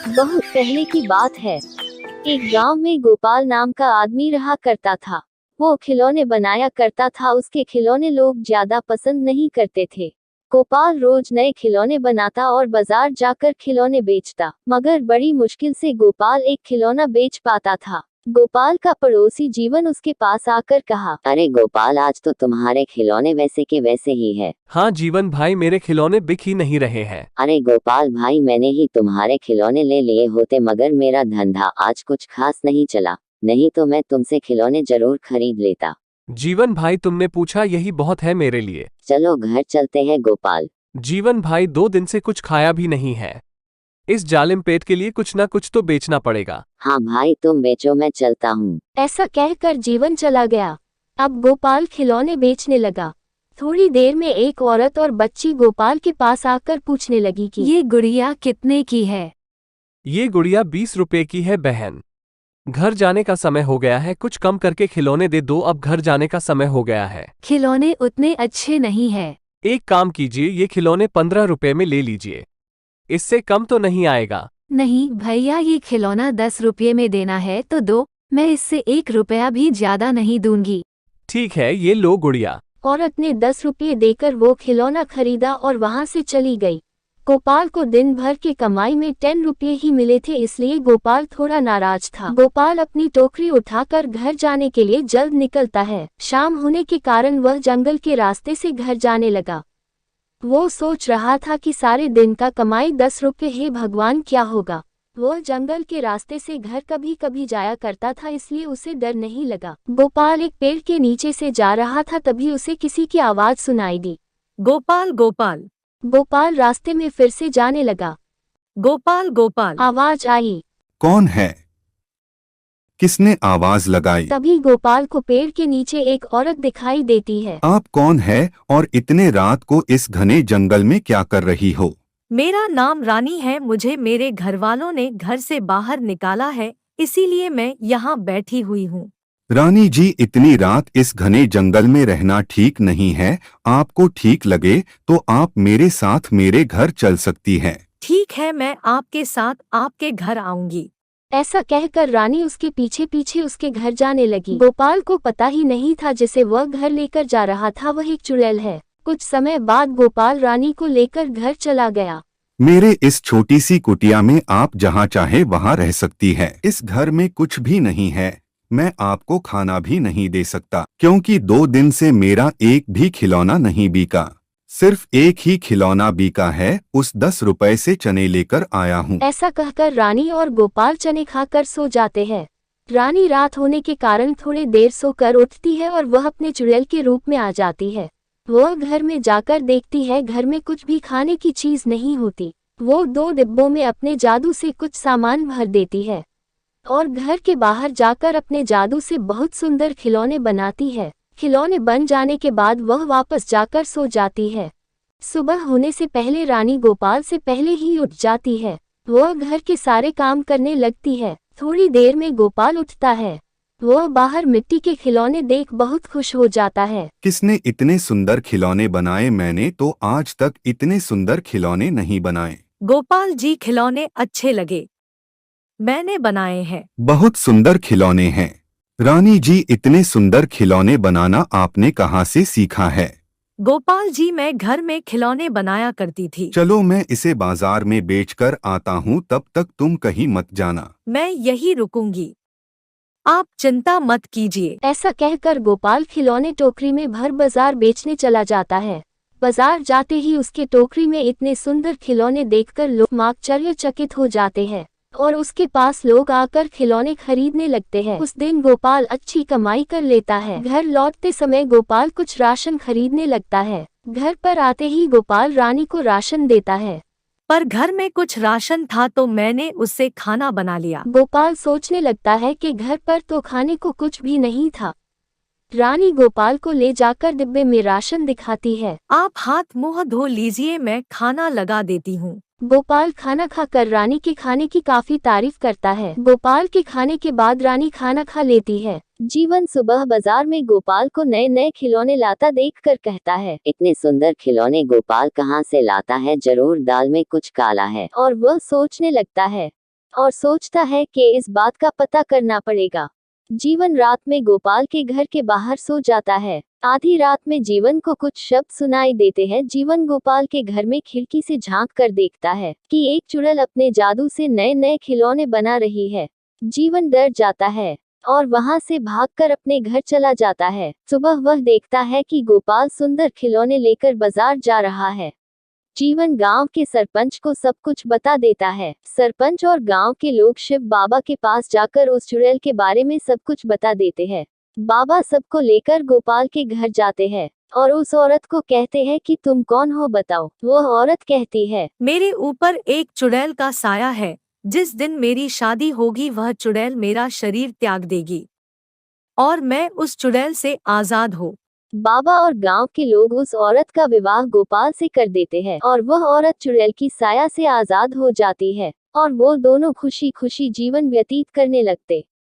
बहुत पहले की बात है। एक गांव में गोपाल नाम का आदमी रहा करता था। वो खिलौने बनाया करता था। उसके खिलौने लोग ज्यादा पसंद नहीं करते थे। गोपाल रोज नए खिलौने बनाता और बाजार जाकर खिलौने बेचता, मगर बड़ी मुश्किल से गोपाल एक खिलौना बेच पाता था। गोपाल का पड़ोसी जीवन उसके पास आकर कहा, अरे गोपाल, आज तो तुम्हारे खिलौने वैसे के वैसे ही है। हाँ जीवन भाई, मेरे खिलौने बिक ही नहीं रहे हैं। अरे गोपाल भाई, मैंने ही तुम्हारे खिलौने ले लिए होते, मगर मेरा धंधा आज कुछ खास नहीं चला, नहीं तो मैं तुमसे खिलौने जरूर खरीद लेता। जीवन भाई, तुमने पूछा यही बहुत है मेरे लिए। चलो घर चलते हैं गोपाल। जीवन भाई, 2 दिन से कुछ खाया भी नहीं है। इस जालिम पेट के लिए कुछ ना कुछ तो बेचना पड़ेगा। हाँ भाई, तुम बेचो, मैं चलता हूँ। ऐसा कहकर जीवन चला गया। अब गोपाल खिलौने बेचने लगा। थोड़ी देर में एक औरत और बच्ची गोपाल के पास आकर पूछने लगी कि ये गुड़िया कितने की है? ये गुड़िया 20 रुपए की है बहन। घर जाने का समय हो गया है, कुछ कम करके खिलौने दे दो, अब घर जाने का समय हो गया है। खिलौने उतने अच्छे नहीं है। एक काम कीजिए, ये खिलौने 15 रुपए में ले लीजिए, इससे कम तो नहीं आएगा। नहीं भैया, ये खिलौना 10 रुपये में देना है तो दो, मैं इससे 1 रुपया भी ज्यादा नहीं दूंगी। ठीक है, ये लो गुड़िया। औरत ने 10 रुपये देकर वो खिलौना खरीदा और वहां से चली गई। गोपाल को दिन भर की कमाई में 10 रुपये ही मिले थे, इसलिए गोपाल थोड़ा नाराज था। गोपाल अपनी टोकरी उठाकर घर जाने के लिए जल्द निकलता है। शाम होने के कारण वह जंगल के रास्ते से घर जाने लगा। वो सोच रहा था कि सारे दिन का कमाई 10 रुपये है, भगवान क्या होगा। वह जंगल के रास्ते से घर कभी कभी जाया करता था, इसलिए उसे डर नहीं लगा। गोपाल एक पेड़ के नीचे से जा रहा था, तभी उसे किसी की आवाज सुनाई दी। गोपाल गोपाल। गोपाल रास्ते में फिर से जाने लगा। गोपाल गोपाल। आवाज आई। कौन है? किसने आवाज लगाई? तभी गोपाल को पेड़ के नीचे एक औरत दिखाई देती है। आप कौन है और इतने रात को इस घने जंगल में क्या कर रही हो? मेरा नाम रानी है, मुझे मेरे घरवालों ने घर से बाहर निकाला है, इसीलिए मैं यहाँ बैठी हुई हूँ। रानी जी, इतनी रात इस घने जंगल में रहना ठीक नहीं है। आपको ठीक लगे तो आप मेरे साथ मेरे घर चल सकती हैं। ठीक है, मैं आपके साथ आपके घर आऊंगी। ऐसा कहकर रानी उसके पीछे पीछे उसके घर जाने लगी। गोपाल को पता ही नहीं था जिसे वह घर लेकर जा रहा था वह एक चुड़ैल है। कुछ समय बाद गोपाल रानी को लेकर घर चला गया। मेरे इस छोटी सी कुटिया में आप जहाँ चाहे वहाँ रह सकती हैं। इस घर में कुछ भी नहीं है। मैं आपको खाना भी नहीं दे सकता, क्योंकि 2 दिन से मेरा एक भी खिलौना नहीं बिका। सिर्फ एक ही खिलौना बिका है, उस 10 रुपए से चने लेकर आया हूँ। ऐसा कहकर रानी और गोपाल चने खाकर सो जाते हैं। रानी रात होने के कारण थोड़ी देर सोकर उठती है और वह अपने चुड़ैल के रूप में आ जाती है। वह घर में जाकर देखती है, घर में कुछ भी खाने की चीज नहीं होती। वो 2 डिब्बों में अपने जादू से कुछ सामान भर देती है और घर के बाहर जाकर अपने जादू से बहुत सुंदर खिलौने बनाती है। खिलौने बन जाने के बाद वह वापस जाकर सो जाती है। सुबह होने से पहले रानी गोपाल से पहले ही उठ जाती है। वह घर के सारे काम करने लगती है। थोड़ी देर में गोपाल उठता है। वह बाहर मिट्टी के खिलौने देख बहुत खुश हो जाता है। किसने इतने सुंदर खिलौने बनाए? मैंने तो आज तक इतने सुंदर खिलौने नहीं बनाए। गोपाल जी, खिलौने अच्छे लगे, मैंने बनाए हैं। बहुत सुंदर खिलौने हैं। रानी जी, इतने सुंदर खिलौने बनाना आपने कहाँ से सीखा है? गोपाल जी, मैं घर में खिलौने बनाया करती थी। चलो मैं इसे बाजार में बेचकर आता हूँ, तब तक तुम कहीं मत जाना। मैं यही रुकूंगी, आप चिंता मत कीजिए। ऐसा कहकर गोपाल खिलौने टोकरी में भर बाजार बेचने चला जाता है। बाजार जाते ही उसके टोकरी में इतने सुंदर खिलौने देखकर लोग आश्चर्यचकित हो जाते हैं और उसके पास लोग आकर खिलौने खरीदने लगते हैं। उस दिन गोपाल अच्छी कमाई कर लेता है। घर लौटते समय गोपाल कुछ राशन खरीदने लगता है। घर पर आते ही गोपाल रानी को राशन देता है। पर घर में कुछ राशन था तो मैंने उससे खाना बना लिया। गोपाल सोचने लगता है कि घर पर तो खाने को कुछ भी नहीं था। रानी गोपाल को ले जाकर डिब्बे में राशन दिखाती है। आप हाथ मुंह धो लीजिए, मैं खाना लगा देती हूँ। गोपाल खाना खाकर रानी के खाने की काफी तारीफ करता है। गोपाल के खाने के बाद रानी खाना खा लेती है। जीवन सुबह बाजार में गोपाल को नए नए खिलौने लाता देखकर कहता है, इतने सुंदर खिलौने गोपाल कहाँ से लाता है, जरूर दाल में कुछ काला है। और वह सोचने लगता है, और सोचता है कि इस बात का पता करना पड़ेगा। जीवन रात में गोपाल के घर के बाहर सो जाता है। आधी रात में जीवन को कुछ शब्द सुनाई देते हैं। जीवन गोपाल के घर में खिड़की से झांक कर देखता है कि एक चुड़ैल अपने जादू से नए नए खिलौने बना रही है। जीवन डर जाता है और वहां से भागकर अपने घर चला जाता है। सुबह वह देखता है कि गोपाल सुंदर खिलौने लेकर बाजार जा रहा है। जीवन गांव के सरपंच को सब कुछ बता देता है। सरपंच और गांव के लोग शिव बाबा के पास जाकर उस चुड़ैल के बारे में सब कुछ बता देते हैं। बाबा सबको लेकर गोपाल के घर जाते हैं और उस औरत को कहते हैं कि तुम कौन हो बताओ। वह औरत कहती है, मेरे ऊपर एक चुड़ैल का साया है। जिस दिन मेरी शादी होगी वह चुड़ैल मेरा शरीर त्याग देगी और मैं उस चुड़ैल से आजाद हो। बाबा और गांव के लोग उस औरत का विवाह गोपाल से कर देते हैं और वह औरत चुड़ैल की साया से आजाद हो जाती है और वो दोनों खुशी खुशी जीवन व्यतीत करने लगते।